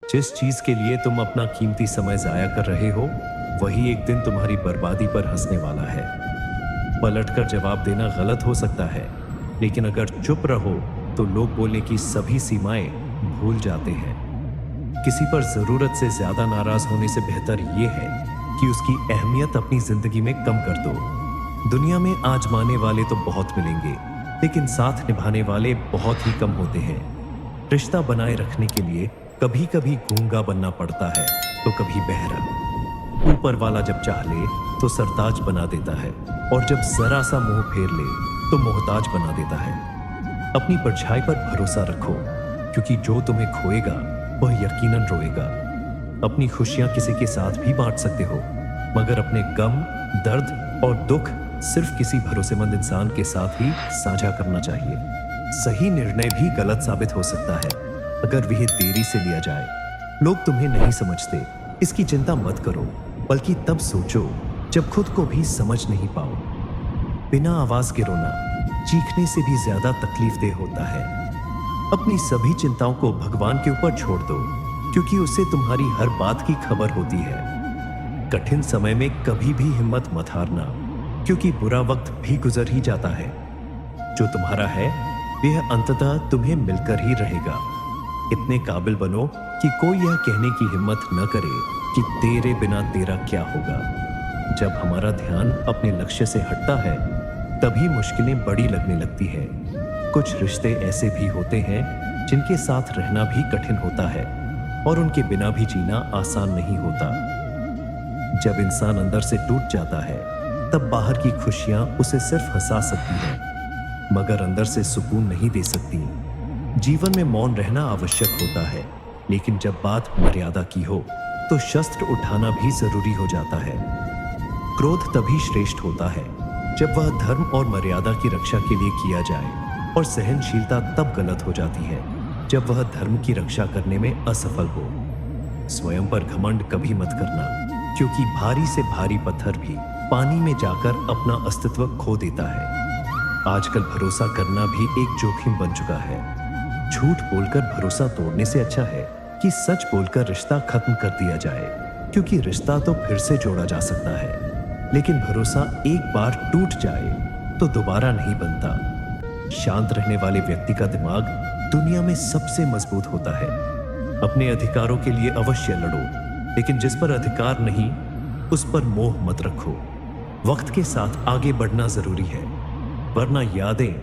जिस चीज के लिए तुम अपना कीमती समय जाया कर रहे हो, वही एक दिन तुम्हारी बर्बादी पर हंसने वाला है। पलटकर जवाब देना गलत हो सकता है, लेकिन अगर चुप रहो तो लोग बोलने की सभी सीमाएं भूल जाते हैं। किसी पर जरूरत से ज्यादा नाराज होने से बेहतर यह है कि उसकी अहमियत अपनी जिंदगी में कम कर दो। दुनिया में आजमाने वाले तो बहुत मिलेंगे, लेकिन साथ निभाने वाले बहुत ही कम होते हैं। रिश्ता बनाए रखने के लिए कभी कभी गूंगा बनना पड़ता है तो कभी बहरा। ऊपर वाला जब चाह ले तो सरताज बना देता है, और जब जरा सा मुंह फेर ले तो मोहताज बना देता है। अपनी परछाई पर भरोसा रखो, क्योंकि जो तुम्हें खोएगा वह यकीनन रोएगा। अपनी खुशियां किसी के साथ भी बांट सकते हो, मगर अपने गम, दर्द और दुख सिर्फ किसी भरोसेमंद इंसान के साथ ही साझा करना चाहिए। सही निर्णय भी गलत साबित हो सकता है अगर वह देरी से लिया जाए। लोग तुम्हें नहीं समझते, इसकी चिंता मत करो, बल्कि तब सोचो जब खुद को भी समझ नहीं पाओ। बिना आवाज के रोना चीखने से भी ज्यादा तकलीफदेह होता है। अपनी सभी चिंताओं को भगवान के ऊपर छोड़ दो, क्योंकि उससे तुम्हारी हर बात की खबर होती है। कठिन समय में कभी भी हिम्मत मत हारना, क्योंकि बुरा वक्त भी गुजर ही जाता है। जो तुम्हारा है वह अंततः तुम्हें मिलकर ही रहेगा। इतने काबिल बनो कि कोई यह कहने की हिम्मत न करे कि तेरे बिना तेरा क्या होगा। जब हमारा ध्यान अपने लक्ष्य से हटता है, तभी मुश्किलें बड़ी लगने लगती है। कुछ रिश्ते ऐसे भी होते हैं जिनके साथ रहना भी कठिन होता है, और उनके बिना भी जीना आसान नहीं होता। जब इंसान अंदर से टूट जाता है, तब बाहर की खुशियां उसे सिर्फ हंसा सकती हैं, मगर अंदर से सुकून नहीं दे सकती। जीवन में मौन रहना आवश्यक होता है, लेकिन जब बात मर्यादा की हो तो शस्त्र उठाना भी जरूरी हो जाता है। क्रोध तभी श्रेष्ठ होता है जब वह धर्म और मर्यादा की रक्षा के लिए किया जाए, और सहनशीलता तब गलत हो जाती है जब वह धर्म की रक्षा करने में असफल हो। स्वयं पर घमंड कभी मत करना, क्योंकि भारी से भारी पत्थर भी पानी में जाकर अपना अस्तित्व खो देता है। आजकल भरोसा करना भी एक जोखिम बन चुका है। झूठ बोलकर भरोसा तोड़ने से अच्छा है कि सच बोलकर रिश्ता खत्म कर दिया जाए, क्योंकि रिश्ता तो फिर से जोड़ा जा सकता है, लेकिन भरोसा एक बार टूट जाए तो दोबारा नहीं बनता। शांत रहने वाले व्यक्ति का दिमाग दुनिया में सबसे मजबूत होता है। अपने अधिकारों के लिए अवश्य लड़ो, लेकिन जिस पर अधिकार नहीं उस पर मोह मत रखो। वक्त के साथ आगे बढ़ना जरूरी है, वरना यादें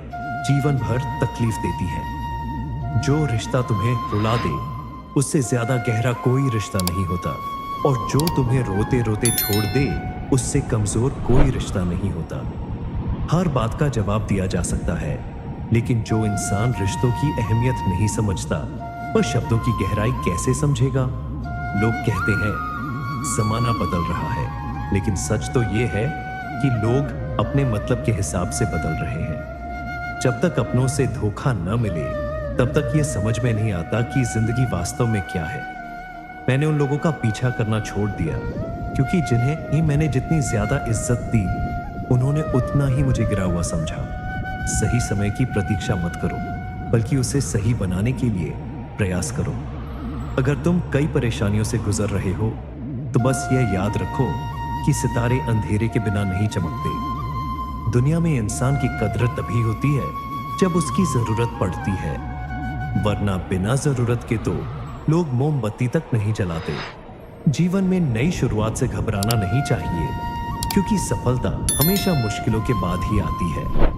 जीवन भर तकलीफ देती हैं। जो रिश्ता तुम्हें रुला दे, उससे ज्यादा गहरा कोई रिश्ता नहीं होता, और जो तुम्हें रोते रोते छोड़ दे, उससे कमजोर कोई रिश्ता नहीं होता। हर बात का जवाब दिया जा सकता है, लेकिन जो इंसान रिश्तों की अहमियत नहीं समझता, वह शब्दों की गहराई कैसे समझेगा। लोग कहते हैं जमाना बदल रहा है, लेकिन सच तो यह है कि लोग अपने मतलब के हिसाब से बदल रहे हैं। जब तक अपनों से धोखा न मिले, तब तक ये समझ में नहीं आता कि जिंदगी वास्तव में क्या है। मैंने उन लोगों का पीछा करना छोड़ दिया, क्योंकि जिन्हें ही मैंने जितनी ज्यादा इज्जत दी, उन्होंने उतना ही मुझे गिरा हुआ समझा। सही समय की प्रतीक्षा मत करो, बल्कि उसे सही बनाने के लिए प्रयास करो। अगर तुम कई परेशानियों से गुजर रहे हो, तो बस यह याद रखो कि सितारे अंधेरे के बिना नहीं चमकते। दुनिया में इंसान की कदर तभी होती है जब उसकी जरूरत पड़ती है, वरना बिना जरूरत के तो लोग मोमबत्ती तक नहीं जलाते। जीवन में नई शुरुआत से घबराना नहीं चाहिए, क्योंकि सफलता हमेशा मुश्किलों के बाद ही आती है।